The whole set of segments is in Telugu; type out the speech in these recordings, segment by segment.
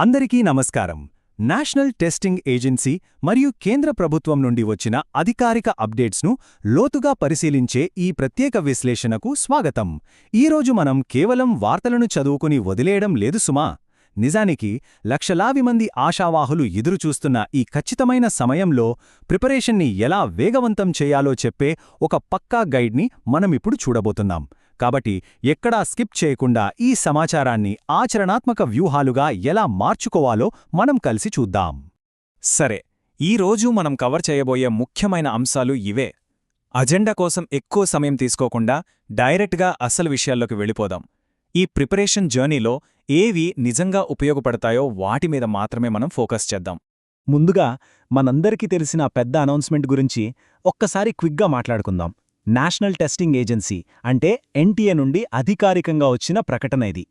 అందరికీ నమస్కారం. నేషనల్ టెస్టింగ్ ఏజెన్సీ మరియు కేంద్ర ప్రభుత్వం నుండి వచ్చిన అధికారిక అప్డేట్స్ను లోతుగా పరిశీలించే ఈ ప్రత్యేక విశ్లేషణకు స్వాగతం. ఈరోజు మనం కేవలం వార్తలను చదువుకుని వదిలేయడం లేదు సుమా. నిజానికి లక్షలాది మంది ఆశావాహులు ఎదురుచూస్తున్న ఈ ఖచ్చితమైన సమయంలో ప్రిపరేషన్ని ఎలా వేగవంతం చేయాలో చెప్పే ఒక పక్కా గైడ్ని మనమిప్పుడు చూడబోతున్నాం. కాబట్టి ఎక్కడా స్కిప్ చేయకుండా ఈ సమాచారాన్ని ఆచరణాత్మక వ్యూహాలుగా ఎలా మార్చుకోవాలో మనం కలిసి చూద్దాం. సరే, ఈరోజు మనం కవర్ చేయబోయే ముఖ్యమైన అంశాలు ఇవే. అజెండా కోసం ఎక్కువ సమయం తీసుకోకుండా డైరెక్ట్గా అసలు విషయాల్లోకి వెళ్ళిపోదాం. ఈ ప్రిపరేషన్ జర్నీలో ఏవి నిజంగా ఉపయోగపడతాయో వాటి మీద మాత్రమే మనం ఫోకస్ చేద్దాం. ముందుగా మనందరికీ తెలిసిన పెద్ద అనౌన్స్మెంట్ గురించి ఒక్కసారి క్విక్గా మాట్లాడుకుందాం. నేషనల్ టెస్టింగ్ ఏజెన్సీ అంటే ఎన్టీఏ నుండి అధికారికంగా వచ్చిన ప్రకటన ఇది.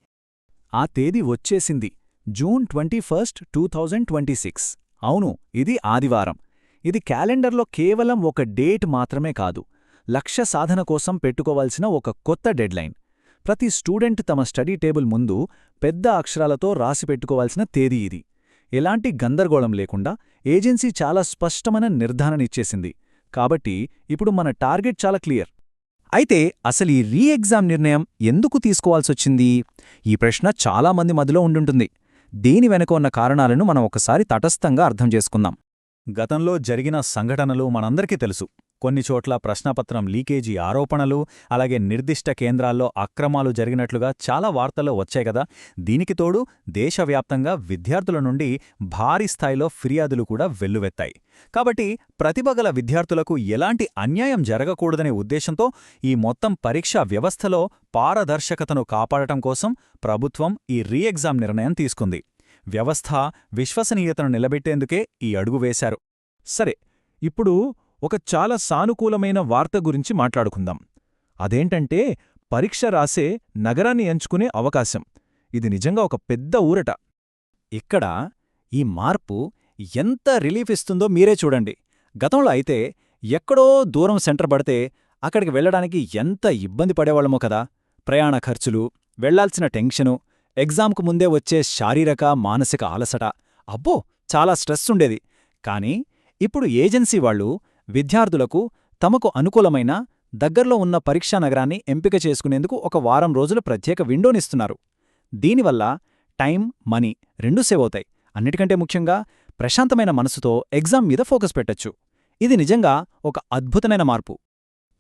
ఆ తేదీ వచ్చేసింది, జూన్ 21, 2026. అవును, ఇది ఆదివారం. ఇది క్యాలెండర్లో కేవలం ఒక డేట్ మాత్రమే కాదు, లక్ష్య సాధన కోసం పెట్టుకోవాల్సిన ఒక కొత్త డెడ్లైన్. ప్రతి స్టూడెంట్ తమ స్టడీ టేబుల్ ముందు పెద్ద అక్షరాలతో రాసిపెట్టుకోవాల్సిన తేదీ ఇది. ఎలాంటి గందరగోళం లేకుండా ఏజెన్సీ చాలా స్పష్టమైన నిర్ధారణనిచ్చేసింది. కాబట్టి ఇప్పుడు మన టార్గెట్ చాలా క్లియర్. అయితే అసలు ఈ రీ ఎగ్జామ్ నిర్ణయం ఎందుకు తీసుకోవాల్సొచ్చింది? ఈ ప్రశ్న చాలామంది మదిలో ఉండుంటుంది. దీని వెనుక ఉన్న కారణాలను మనం ఒకసారి తటస్థంగా అర్థం చేసుకుందాం. గతంలో జరిగిన సంఘటనలు మనందరికీ తెలుసు. కొన్ని చోట్ల ప్రశ్నపత్రం లీకేజీ ఆరోపణలు, అలాగే నిర్దిష్ట కేంద్రాల్లో అక్రమాలు జరిగినట్లుగా చాలా వార్తల్లో వచ్చాయి కదా. దీనికి తోడు దేశవ్యాప్తంగా విద్యార్థుల నుండి భారీ స్థాయిలో ఫిర్యాదులు కూడా వెల్లువెత్తాయి. కాబట్టి ప్రతిభగల విద్యార్థులకు ఎలాంటి అన్యాయం జరగకూడదనే ఉద్దేశంతో ఈ మొత్తం పరీక్షా వ్యవస్థలో పారదర్శకతను కాపాడటం కోసం ప్రభుత్వం ఈ రీ ఎగ్జామ్ నిర్ణయం తీసుకుంది. వ్యవస్థ విశ్వసనీయతను నిలబెట్టేందుకే ఈ అడుగు వేశారు. సరే, ఇప్పుడు ఒక చాలా సానుకూలమైన వార్త గురించి మాట్లాడుకుందాం. అదేంటంటే పరీక్ష రాసే నగరాన్ని ఎంచుకునే అవకాశం. ఇది నిజంగా ఒక పెద్ద ఊరట. ఇక్కడ ఈ మార్పు ఎంత రిలీఫ్ ఇస్తుందో మీరే చూడండి. గతంలో అయితే ఎక్కడో దూరం సెంటర్ పడితే అక్కడికి వెళ్లడానికి ఎంత ఇబ్బంది పడేవాళ్లమో కదా. ప్రయాణ ఖర్చులు, వెళ్లాల్సిన టెన్షను, ఎగ్జామ్కు ముందే వచ్చే శారీరక మానసిక అలసట, అబ్బో చాలా స్ట్రెస్ ఉండేది. కానీ ఇప్పుడు ఏజెన్సీ వాళ్లు విద్యార్థులకు తమకు అనుకూలమైన దగ్గర్లో ఉన్న పరీక్షా నగరాన్ని ఎంపిక చేసుకునేందుకు ఒక వారం రోజుల ప్రత్యేక విండోనిస్తున్నారు. దీనివల్ల టైం, మనీ రెండూ సేవ్ అవుతాయి. అన్నిటికంటే ముఖ్యంగా ప్రశాంతమైన మనసుతో ఎగ్జామ్ మీద ఫోకస్ పెట్టొచ్చు. ఇది నిజంగా ఒక అద్భుతమైన మార్పు.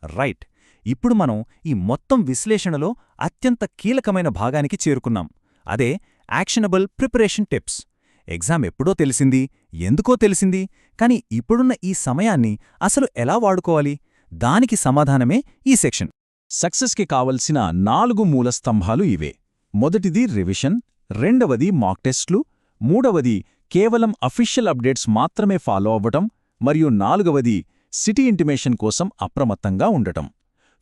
రైట్, ఇప్పుడు మనం ఈ మొత్తం విశ్లేషణలో అత్యంత కీలకమైన భాగానికి చేరుకున్నాం. అదే యాక్షనబుల్ ప్రిపరేషన్ టిప్స్. ఎగ్జామ్ ఎప్పుడో తెలిసింది, ఎందుకో తెలిసింది, కానీ ఇప్పుడున్న ఈ సమయాన్ని అసలు ఎలా వాడుకోవాలి? దానికి సమాధానమే ఈ సెక్షన్. సక్సెస్కి కావలసిన 4 మూల స్తంభాలు ఇవే. మొదటిది రివిజన్, రెండవది మాక్ టెస్ట్లు, మూడవది కేవలం అఫీషియల్ అప్డేట్స్ మాత్రమే ఫాలో అవ్వటం, మరియు నాలుగవది సిటీ ఇంటిమేషన్ కోసం అప్రమత్తంగా ఉండటం.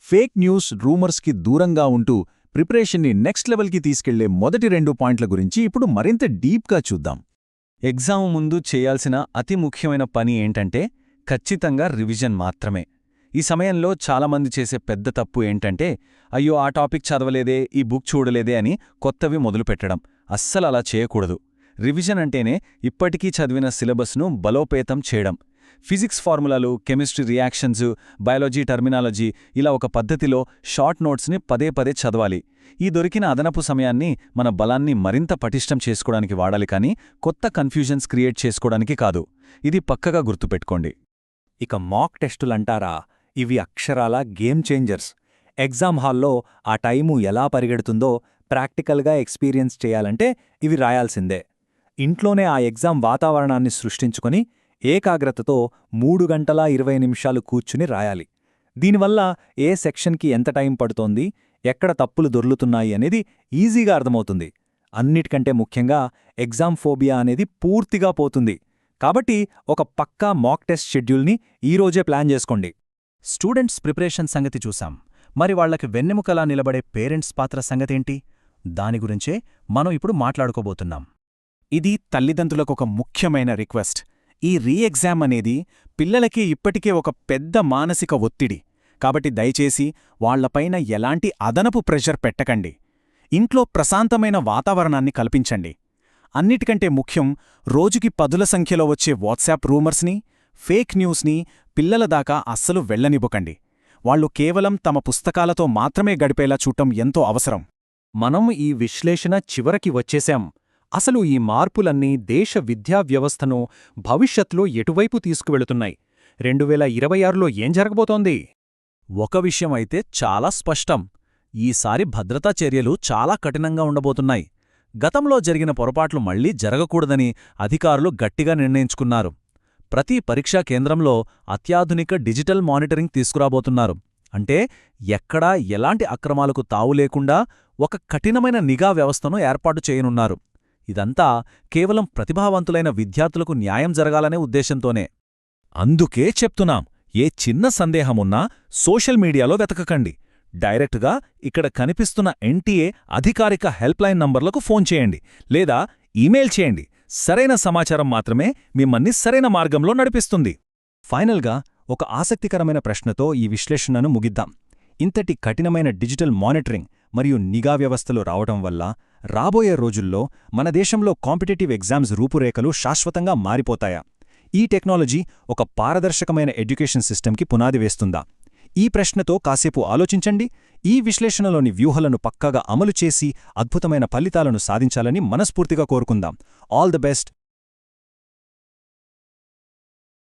ఫేక్ న్యూస్, రూమర్స్కి దూరంగా ఉంటూ ప్రిపరేషన్ని నెక్స్ట్ లెవెల్కి తీసుకెళ్లే మొదటి 2 పాయింట్ల గురించి ఇప్పుడు మరింత డీప్గా చూద్దాం. ఎగ్జామ్ ముందు చేయాల్సిన అతి ముఖ్యమైన పని ఏంటంటే ఖచ్చితంగా రివిజన్ మాత్రమే. ఈ సమయంలో చాలామంది చేసే పెద్ద తప్పు ఏంటంటే, అయ్యో ఆ టాపిక్ చదవలేదే, ఈ బుక్ చూడలేదే అని కొత్తవి మొదలుపెట్టడం. అస్సలు అలా చేయకూడదు. రివిజన్ అంటేనే ఇప్పటికీ చదివిన సిలబస్ను బలోపేతం చేయడం. ఫిజిక్స్ ఫార్ములాలు, కెమిస్ట్రీ రియాక్షన్స్, బయాలజీ టర్మినాలజీ ఇలా ఒక పద్ధతిలో షార్ట్ నోట్స్ని పదే పదే చదవాలి. ఈ దొరికిన అదనపు సమయాన్ని మన బలాన్ని మరింత పటిష్టం చేసుకోవడానికి వాడాలి, కానీ కొత్త కన్ఫ్యూజన్స్ క్రియేట్ చేసుకోవడానికి కాదు. ఇది పక్కగా గుర్తుపెట్టుకోండి. ఇక మాక్ టెస్టులంటారా, ఇవి అక్షరాల గేమ్ చేంజర్స్. ఎగ్జామ్ హాల్లో ఆ టైము ఎలా పరిగెడుతుందో ప్రాక్టికల్గా ఎక్స్పీరియన్స్ చేయాలంటే ఇవి రాయాల్సిందే. ఇంట్లోనే ఆ ఎగ్జామ్ వాతావరణాన్ని సృష్టించుకొని ఏకాగ్రతతో 3 గంటల 20 నిమిషాలు కూర్చుని రాయాలి. దీనివల్ల ఏ సెక్షన్కి ఎంత టైం పడుతోంది, ఎక్కడ తప్పులు దొర్లుతున్నాయి అనేది ఈజీగా అర్థమవుతుంది. అన్నిటికంటే ముఖ్యంగా ఎగ్జామ్ ఫోబియా అనేది పూర్తిగా పోతుంది. కాబట్టి ఒక పక్కా మాక్ టెస్ట్ షెడ్యూల్ని ఈరోజే ప్లాన్ చేసుకోండి. స్టూడెంట్స్ ప్రిపరేషన్ సంగతి చూసాం. మరి వాళ్లకి వెన్నెముకలా నిలబడే పేరెంట్స్ పాత్ర సంగతేంటి? దాని గురించే మనం ఇప్పుడు మాట్లాడుకోబోతున్నాం. ఇది తల్లిదండ్రులకొక ముఖ్యమైన రిక్వెస్ట్. ఈ రీ ఎగ్జామ్ అనేది పిల్లలకి ఇప్పటికే ఒక పెద్ద మానసిక ఒత్తిడి. కాబట్టి దయచేసి వాళ్లపైన ఎలాంటి అదనపు ప్రెషర్ పెట్టకండి. ఇంట్లో ప్రశాంతమైన వాతావరణాన్ని కల్పించండి. అన్నిటికంటే ముఖ్యం, రోజుకి పదుల సంఖ్యలో వచ్చే వాట్సాప్ రూమర్స్ని, ఫేక్ న్యూస్ని పిల్లల దాకా అస్సలు వెళ్లనివ్వకండి. వాళ్ళు కేవలం తమ పుస్తకాలతో మాత్రమే గడిపేలా చూడటం ఎంతో అవసరం. మనం ఈ విశ్లేషణ చివరికి వచ్చేశాం. అసలు ఈ మార్పులన్నీ దేశ విద్యా వ్యవస్థను భవిష్యత్లో ఎటువైపు తీసుకువెళుతున్నాయి? 2026లో ఏం జరగబోతోంది? ఒక విషయం అయితే చాలా స్పష్టం. ఈసారి భద్రతా చర్యలు చాలా కఠినంగా ఉండబోతున్నాయి. గతంలో జరిగిన పొరపాట్లు మళ్లీ జరగకూడదని అధికారులు గట్టిగా నిర్ణయించుకున్నారు. ప్రతి పరీక్షా కేంద్రంలో అత్యాధునిక డిజిటల్ మానిటరింగ్ తీసుకురాబోతున్నారు. అంటే ఎక్కడా ఎలాంటి అక్రమాలకు తావు లేకుండా ఒక కఠినమైన నిఘా వ్యవస్థను ఏర్పాటు చేయనున్నారు. ఇదంతా కేవలం ప్రతిభావంతులైన విద్యార్థులకు న్యాయం జరగాలనే ఉద్దేశంతోనే. అందుకే చెప్తున్నాం, ఏ చిన్న సందేహమున్నా సోషల్ మీడియాలో వెతకకండి. డైరెక్ట్గా ఇక్కడ కనిపిస్తున్న ఎన్టీఏ అధికారిక హెల్ప్లైన్ నంబర్లకు ఫోన్ చేయండి, లేదా ఈమెయిల్ చేయండి. సరైన సమాచారం మాత్రమే మిమ్మల్ని సరైన మార్గంలో నడిపిస్తుంది. ఫైనల్గా ఒక ఆసక్తికరమైన ప్రశ్నతో ఈ విశ్లేషణను ముగిద్దాం. ఇంతటి కఠినమైన డిజిటల్ మానిటరింగ్ మరియు నిఘా వ్యవస్థలు రావడం వల్ల రాబోయే రోజుల్లో మన దేశంలో కాంపిటేటివ్ ఎగ్జామ్స్ రూపురేఖలు శాశ్వతంగా మారిపోతాయా? ఈ టెక్నాలజీ ఒక పారదర్శకమైన ఎడ్యుకేషన్ సిస్టమ్కి పునాది వేస్తుందా? ఈ ప్రశ్నతో కాసేపు ఆలోచించండి. ఈ విశ్లేషణలోని వ్యూహాలను పక్కాగా అమలు చేసి అద్భుతమైన ఫలితాలను సాధించాలని మనస్ఫూర్తిగా కోరుకుందాం. All the best.